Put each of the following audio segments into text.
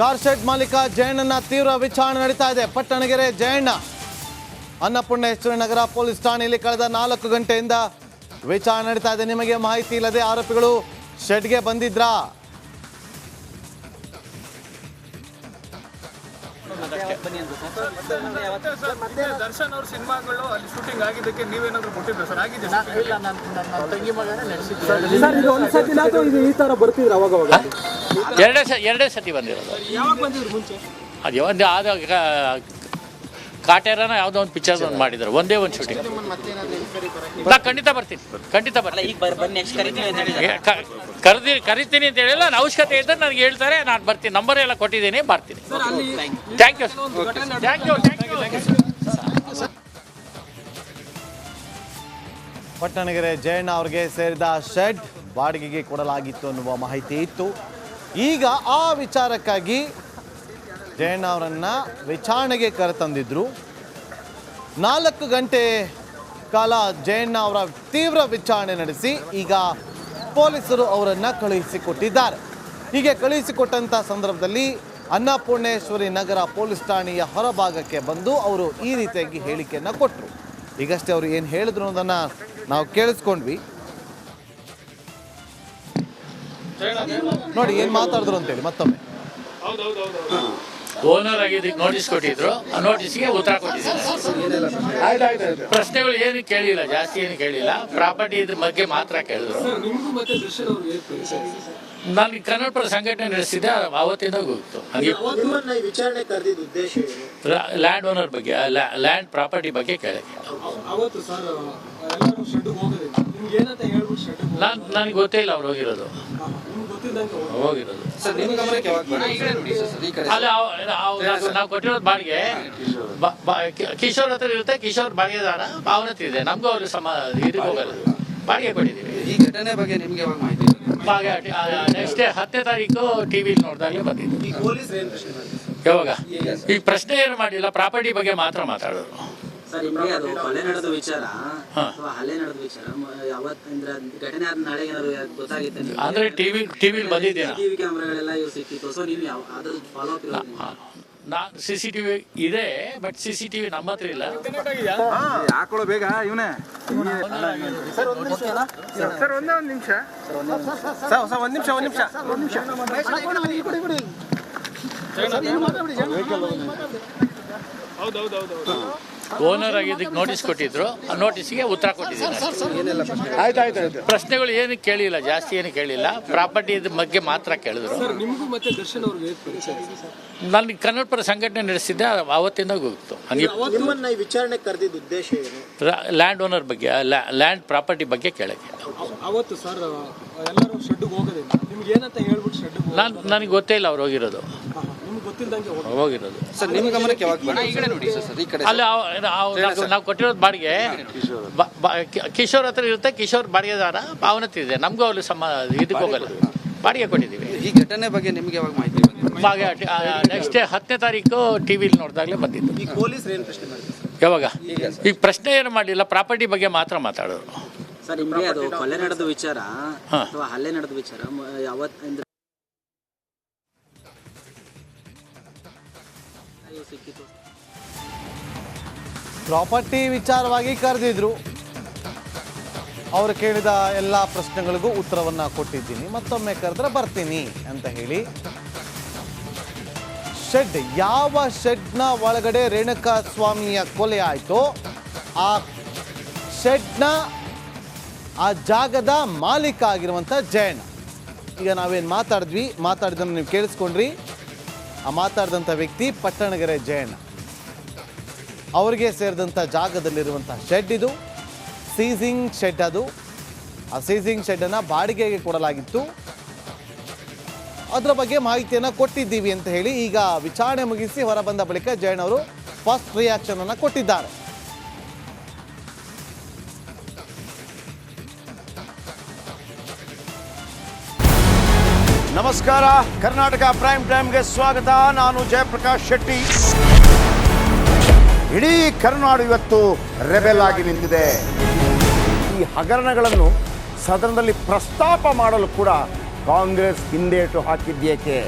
Car shed ಮಾಲೀಕ ಜಯಣ್ಣನ ತೀವ್ರ ವಿಚಾರಣೆ ನಡೀತಾ ಇದೆ. ಪಟ್ಟಣಗೆರೆ ಜಯಣ್ಣ ಅನ್ನಪೂರ್ಣೇಶ್ವರಿ ನಗರ ಪೊಲೀಸ್ ಠಾಣೆಯಲ್ಲಿ ಕಳೆದ 4 ಗಂಟೆಯಿಂದ ವಿಚಾರಣೆ ನಡೀತಾ ಇದೆ. ನಿಮಗೆ ಮಾಹಿತಿ ಇಲ್ಲದೆ ಆರೋಪಿಗಳು ಶೆಡ್ಗೆ ಬಂದಿದ್ರಾ? ದರ್ಶನ್ ಅವ್ರ ಸಿನಿಮಾಗಳು ಅಲ್ಲಿ ಶೂಟಿಂಗ್ ಆಗಿದ್ದಕ್ಕೆ ನೀವೇನಾದ್ರೂ ಕೊಟ್ಟಿದ್ರೆ ಸರ್? ಆಗಿದೆ ಇಲ್ಲ, ನನ್ನ ತಂಗಿ ಮಗನೇ ನಡೆಸಿದ್ದೆ. ಈ ತರ ಬರ್ತಿದ್ರು ಅವಾಗ ಎರಡೇ ಸತಿ ಬಂದಿರೋದು. ಯಾವಾಗ ಬಂದಿದ್ರು ಮುಂಚೆ? ಅದು ಒಂದು ಆದ ಕಾಟೇರನ ಯಾವುದೋ ಒಂದು ಪಿಕ್ಚರ್ ಒಂದು ಮಾಡಿದ್ರು, ಒಂದೇ ಒಂದು ಶೂಟಿಂಗ್. ನಾ ಖಂಡಿತ ಬರ್ತೀನಿ. ಕರಿತೀನಿ ಅಂತ ಹೇಳಿಲ್ಲ. ನಾನು ಅವಶ್ಯಕತೆ ಇದ್ದರೆ ನನಗೆ ಹೇಳ್ತಾರೆ, ನಾನು ಬರ್ತೀನಿ. ನಂಬರ್ ಎಲ್ಲ ಕೊಟ್ಟಿದ್ದೀನಿ, ಬರ್ತೀನಿ. Thank you. ಪಟ್ಟಣಗೆರೆ ಜಯಣ್ಣ ಅವರಿಗೆ ಸೇರಿದ ಶೆಡ್ ಬಾಡಿಗೆಗೆ ಕೊಡಲಾಗಿತ್ತು ಅನ್ನುವ ಮಾಹಿತಿ ಇತ್ತು. ಈಗ ಆ ವಿಚಾರಕ್ಕಾಗಿ ಜಯಣ್ಣ ಅವರನ್ನ ವಿಚಾರಣೆಗೆ ಕರೆತಂದಿದ್ರು. 4 ಗಂಟೆ ಕಾಲ ಜಯಣ್ಣ ಅವರ ತೀವ್ರ ವಿಚಾರಣೆ ನಡೆಸಿ ಈಗ ಪೊಲೀಸರು ಅವರನ್ನು ಕಳುಹಿಸಿಕೊಟ್ಟಿದ್ದಾರೆ. ಹೀಗೆ ಕಳುಹಿಸಿಕೊಟ್ಟಂಥ ಸಂದರ್ಭದಲ್ಲಿ ಅನ್ನಪೂರ್ಣೇಶ್ವರಿ ನಗರ ಪೊಲೀಸ್ ಠಾಣೆಯ ಹೊರಭಾಗಕ್ಕೆ ಬಂದು ಅವರು ಈ ರೀತಿಯಾಗಿ ಹೇಳಿಕೆಯನ್ನು ಕೊಟ್ಟರು. ಈಗಷ್ಟೇ ಅವರು ಏನು ಹೇಳಿದ್ರು ಅನ್ನೋದನ್ನು ನಾವು ಕೇಳಿಸ್ಕೊಂಡ್ವಿ. ನೋಡಿ ಏನು ಮಾತಾಡಿದ್ರು ಅಂತೇಳಿ ಮತ್ತೊಮ್ಮೆ. ಓನರ್ ಆಗಿದ್ದಕ್ಕೆ ನೋಟಿಸ್ ಕೊಟ್ಟಿದ್ರು, ಆ ನೋಟಿಸ್ಗೆ ಉತ್ತರ ಕೊಟ್ಟಿದ್ದಾರೆ. ಪ್ರಶ್ನೆಗಳು ಏನು ಕೇಳಿಲ್ಲ, ಜಾಸ್ತಿ ಏನು ಕೇಳಿಲ್ಲ. ಪ್ರಾಪರ್ಟಿ ಇದ್ರ ಬಗ್ಗೆ ಮಾತ್ರ ಕೇಳಿದ್ರು. ನಾನು ಕನ್ನಡಪರ ಸಂಘಟನೆ ನಡೆಸಿದ್ದೆ, ಅವತ್ತಿಂದ ಗೊತ್ತು. ಲ್ಯಾಂಡ್ ಓನರ್ ಬಗ್ಗೆ, ಲ್ಯಾಂಡ್ ಪ್ರಾಪರ್ಟಿ ಬಗ್ಗೆ ಕೇಳಿದೆ. ನನಗೆ ಗೊತ್ತೇ ಇಲ್ಲ ಅವ್ರು ಹೋಗಿರೋದು. ಅಲ್ಲ, ನಾವು ಕೊಟ್ಟಿರೋದು ಬಾಡಿಗೆ ಕಿಶೋರ್ ಹತ್ರ ಇರುತ್ತೆ. ಕಿಶೋರ್ ಬಾಡಿಗೆದಾರ, ಅವನ ಹತ್ರ ಇದೆ. ನಮಗೂ ಅವ್ರು ಇದಕ್ಕೆ ಹೋಗಲ್ಲ, ಬಾಡಿಗೆ ಕೊಟ್ಟಿದ್ದೀವಿ. ಈ ಘಟನೆ ಬಗ್ಗೆ ನಿಮ್ಗೆ ಯಾವಾಗ ಮಾಹಿತಿ? ನೆಕ್ಸ್ಟ್ ಡೇ 10ನೇ ತಾರೀಕು ಟಿವಿಲಿ ನೋಡಿದಾಗಲೇ ಬಂದಿದ್ದು. ಯಾವಾಗ ಈ ಪ್ರಶ್ನೆ ಏನು ಮಾಡಿಲ್ಲ, ಪ್ರಾಪರ್ಟಿ ಬಗ್ಗೆ ಮಾತ್ರ ಮಾತಾಡೋರು. ಸರ್, ನಿಮಗೆ ಅದು ಕೊಲೆ ನಡೆದ ವಿಚಾರ ಅಥವಾ ಹಲ್ಲೆ ನಡೆದ ವಿಚಾರ ಯಾವತ್ತಿಂದ್ರ ಘಟನೆ ಆದ ನಾಳೆ ಏನಾದ್ರು ಗೊತ್ತಾಗಿತ್ತು ಅಂದ್ರೆ ಟಿವಿಲಿ ಬಂದಿದ್ದೀನ. ಟಿವಿ ಕ್ಯಾಮ್ರಾಗಳೆಲ್ಲ ಇವು ಸಿಕ್ಕಿತ್ತು. ಸೊ ನೀವು ಅದ್ರ ಫಾಲೋ ಅಪ್? ನಾನು CCTV ಇದೆ, ಬಟ್ CCTV ನಮ್ಮ ಹತ್ರ ಇಲ್ಲ. ಹಾಕೊಳ್ಳೋ ಬೇಗ ಇವನೇ. ಸರ್ ಒಂದ್ ನಿಮಿಷ. ಹೌದೌದು. ಓನರ್ ಆಗಿದ್ದಕ್ಕೆ ನೋಟಿಸ್ ಕೊಟ್ಟಿದ್ರು, ಆ ನೋಟಿಸ್ಗೆ ಉತ್ತರ ಕೊಟ್ಟಿದ್ದಾರೆ. ಆಯ್ತು. ಪ್ರಶ್ನೆಗಳು ಏನು ಕೇಳಿಲ್ಲ, ಜಾಸ್ತಿ ಏನು ಕೇಳಿಲ್ಲ. ಪ್ರಾಪರ್ಟಿ ಇದ್ರ ಬಗ್ಗೆ ಮಾತ್ರ ಕೇಳಿದ್ರು. ನಾನು ಕನ್ನಡಪರ ಸಂಘಟನೆ ನಡೆಸಿದ್ದೆ, ಅವತ್ತಿಂದ ಗೊತ್ತು. ವಿಚಾರಣೆ ಕರೆದಿದ್ದ ಉದ್ದೇಶ ಏನು? ಲ್ಯಾಂಡ್ ಓನರ್ ಬಗ್ಗೆ, ಲ್ಯಾಂಡ್ ಪ್ರಾಪರ್ಟಿ ಬಗ್ಗೆ ಕೇಳಕ್ಕೆ. ಅವತ್ತು ಸರ್ ಎಲ್ಲರೂ ಶೆಡ್ಗೆ ಹೋಗೋದಿಲ್ಲ, ನಿಮ್ಗೆ ಏನಂತ ಹೇಳ್ಬಿಟ್ಟು ಶೆಡ್ಗೆ ನನಗೆ ಗೊತ್ತೇ ಇಲ್ಲ ಅವ್ರು ಹೋಗಿರೋದು. ಸರ್, ನಿಮ್ಮ ಗಮನಕ್ಕೆ ಯಾವಾಗ? ಅಲ್ಲ, ನಾವು ಕೊಟ್ಟಿರೋದು ಬಾಡಿಗೆ ಕಿಶೋರ್ ಹತ್ರ ಇರುತ್ತೆ. ಕಿಶೋರ್ ಬಾಡಿಗೆದಾರ, ಅವನ ಹತ್ರ ಇದೆ. ನಮಗೂ ಅವ್ರು ಇದಕ್ಕೆ ಹೋಗಲ್ಲ, ಬಾಡಿಗೆ ಕೊಟ್ಟಿದ್ದೀವಿ. ಈ ಘಟನೆ ಬಗ್ಗೆ ನಿಮ್ಗೆ ಯಾವಾಗ ಮಾಹಿತಿ? ನೆಕ್ಸ್ಟ್ ಡೇ 10ನೇ ತಾರೀಕು ಟಿವಿಲಿ ನೋಡಿದಾಗಲೇ ಬಂದಿದ್ದು. ಯಾವಾಗ ಈ ಪ್ರಶ್ನೆ ಏನು ಮಾಡಿಲ್ಲ, ಪ್ರಾಪರ್ಟಿ ಬಗ್ಗೆ ಮಾತ್ರ ಮಾತಾಡೋರು. ಸರ್, ನಿಮಗೆ ಅದು ಕೊಲೆ ನಡೆದ ವಿಚಾರ ಅಥವಾ ಹಲ್ಲೆ ನಡೆದ ವಿಚಾರ ಯಾವತ್ತಿಂದ್ರ ಸಿಕ್ಕಿತ್ತು? ಪ್ರಾಪರ್ಟಿ ವಿಚಾರವಾಗಿ ಕರೆದಿದ್ರು. ಅವರು ಕೇಳಿದ ಎಲ್ಲ ಪ್ರಶ್ನೆಗಳಿಗೂ ಉತ್ತರವನ್ನು ಕೊಟ್ಟಿದ್ದೀನಿ. ಮತ್ತೊಮ್ಮೆ ಕರೆದ್ರೆ ಬರ್ತೀನಿ ಅಂತ ಹೇಳಿ ಶೆಡ್, ಯಾವ ಶೆಡ್ನ ಒಳಗಡೆ ರೇಣುಕಾ ಸ್ವಾಮಿಯ ಕೊಲೆ ಆಯಿತೋ ಆ ಶೆಡ್ನ ಆ ಜಾಗದ ಮಾಲೀಕ ಆಗಿರುವಂಥ ಜಯಣ್ಣ. ಈಗ ನಾವೇನು ಮಾತಾಡಿದ್ದನ್ನು ನೀವು ಕೇಳಿಸ್ಕೊಂಡ್ರಿ. ಆ ಮಾತಾಡಿದಂಥ ವ್ಯಕ್ತಿ ಪಟ್ಟಣಗೆರೆ ಜಯಣ್ಣ. ಅವರಿಗೆ ಸೇರಿದಂಥ ಜಾಗದಲ್ಲಿರುವಂಥ ಶೆಡ್ ಇದು. ಸೀಸಿಂಗ್ ಶೆಡ್ ಅದು. ಆ ಸೀಸಿಂಗ್ ಶೆಡ್ಡನ್ನು ಬಾಡಿಗೆಗೆ ಕೊಡಲಾಗಿತ್ತು. ಅದರ ಬಗ್ಗೆ ಮಾಹಿತಿಯನ್ನು ಕೊಟ್ಟಿದ್ದೀವಿ ಅಂತ ಹೇಳಿ ಈಗ ವಿಚಾರಣೆ ಮುಗಿಸಿ ಹೊರಬಂದ ಬಳಿಕ ಜಯಣ್ಣ ಅವರು ಫಸ್ಟ್ ರಿಯಾಕ್ಷನ್ ಅನ್ನು ಕೊಟ್ಟಿದ್ದಾರೆ. ನಮಸ್ಕಾರ, ಕರ್ನಾಟಕ ಪ್ರೈಮ್ ಟೈಮ್ಗೆ ಸ್ವಾಗತ. ನಾನು ಜಯಪ್ರಕಾಶ್ ಶೆಟ್ಟಿ. ಇಡೀ ಕರುನಾಡು ಇವತ್ತು ರೆಬೆಲ್ ಆಗಿ ನಿಂತಿದೆ. ಈ ಹಗರಣಗಳನ್ನು ಸದನದಲ್ಲಿ ಪ್ರಸ್ತಾಪ ಮಾಡಲು ಕೂಡ ಕಾಂಗ್ರೆಸ್ ಹಿಂದೇಟು ಹಾಕಿದ್ದೇಕೆ?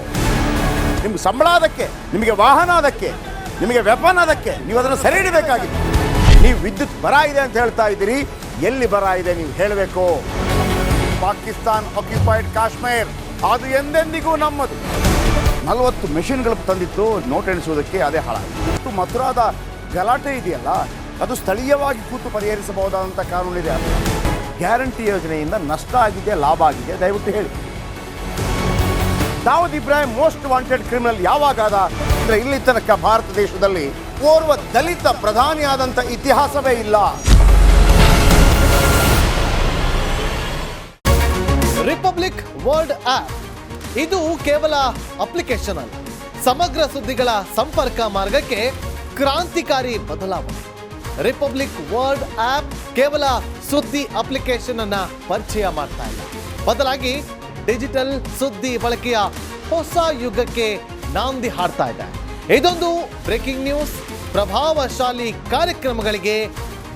ನಿಮ್ಗೆ ಸಂಬಳ ಅದಕ್ಕೆ, ನಿಮಗೆ ವಾಹನ ಅದಕ್ಕೆ, ನಿಮಗೆ ವೆಪನ್ ಅದಕ್ಕೆ, ನೀವು ಅದನ್ನು ಸೆರೆ ಹಿಡಬೇಕಾಗಿತ್ತು. ನೀವು ವಿದ್ಯುತ್ ಬರ ಇದೆ ಅಂತ ಹೇಳ್ತಾ ಇದ್ದೀರಿ, ಎಲ್ಲಿ ಬರ ಇದೆ ನೀವು ಹೇಳಬೇಕು. ಪಾಕಿಸ್ತಾನ್ ಆಕ್ಯುಪೈಡ್ ಕಾಶ್ಮೀರ್ ಅದು ಎಂದೆಂದಿಗೂ ನಮ್ಮದು. 40 ಮೆಷಿನ್ಗಳು ತಂದಿತ್ತು ನೋಟ್ ಎಣಿಸುವುದಕ್ಕೆ, ಅದೇ ಹಾಳಾಯಿತು. ಮಥುರಾದ ಗಲಾಟೆ ಇದೆಯಲ್ಲ, ಅದು ಸ್ಥಳೀಯವಾಗಿ ಕೂತು ಪರಿಹರಿಸಬಹುದಾದಂಥ ಕಾನೂನಿದೆ. ಗ್ಯಾರಂಟಿ ಯೋಜನೆಯಿಂದ ನಷ್ಟ ಆಗಿದೆ, ಲಾಭ ಆಗಿದೆ, ದಯವಿಟ್ಟು ಹೇಳಿ. Dawood Ibrahim most wanted criminal ಯಾವಾಗಾದ ಅಂದರೆ ಇಲ್ಲಿ ತನಕ ಭಾರತ ದೇಶದಲ್ಲಿ ಓರ್ವ ದಲಿತ ಪ್ರಧಾನಿಯಾದಂಥ ಇತಿಹಾಸವೇ ಇಲ್ಲ. ರಿಪಬ್ಲಿಕ್ ವರ್ಲ್ಡ್ ಆಪ್ ಇದು ಕೇವಲ ಅಪ್ಲಿಕೇಶನ್ ಅಲ್ಲ, ಸಮಗ್ರ ಸುದ್ದಿಗಳ ಸಂಪರ್ಕ ಮಾರ್ಗಕ್ಕೆ ಕ್ರಾಂತಿಕಾರಿ ಬದಲಾವಣೆ. ರಿಪಬ್ಲಿಕ್ ವರ್ಲ್ಡ್ ಆಪ್ ಕೇವಲ ಸುದ್ದಿ ಅಪ್ಲಿಕೇಶನ್ ಅನ್ನ ಪರಿಚಯ ಮಾಡ್ತಾ ಇಲ್ಲ, ಬದಲಾಗಿ ಡಿಜಿಟಲ್ ಸುದ್ದಿ ಬಳಕೆಯ ಹೊಸ ಯುಗಕ್ಕೆ ನಾಂದಿ ಹಾಡ್ತಾ ಇದೆ. ಇದೊಂದು ಬ್ರೇಕಿಂಗ್ ನ್ಯೂಸ್, ಪ್ರಭಾವಶಾಲಿ ಕಾರ್ಯಕ್ರಮಗಳಿಗೆ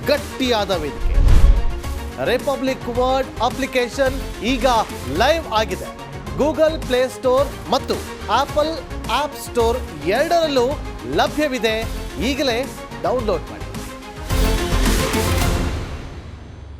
ಗಟ್ಟಿಯಾದ ವೇದಿಕೆ. ರಿಪಬ್ಲಿಕ್ ವರ್ಲ್ಡ್ ಅಪ್ಲಿಕೇಶನ್ ಈಗ ಲೈವ್ ಆಗಿದೆ. ಗೂಗಲ್ ಪ್ಲೇ ಸ್ಟೋರ್ ಮತ್ತು ಆಪಲ್ ಆಪ್ ಸ್ಟೋರ್ ಎರಡರಲ್ಲೂ ಲಭ್ಯವಿದೆ. ಈಗಲೇ ಡೌನ್ಲೋಡ್ ಮಾಡಿ.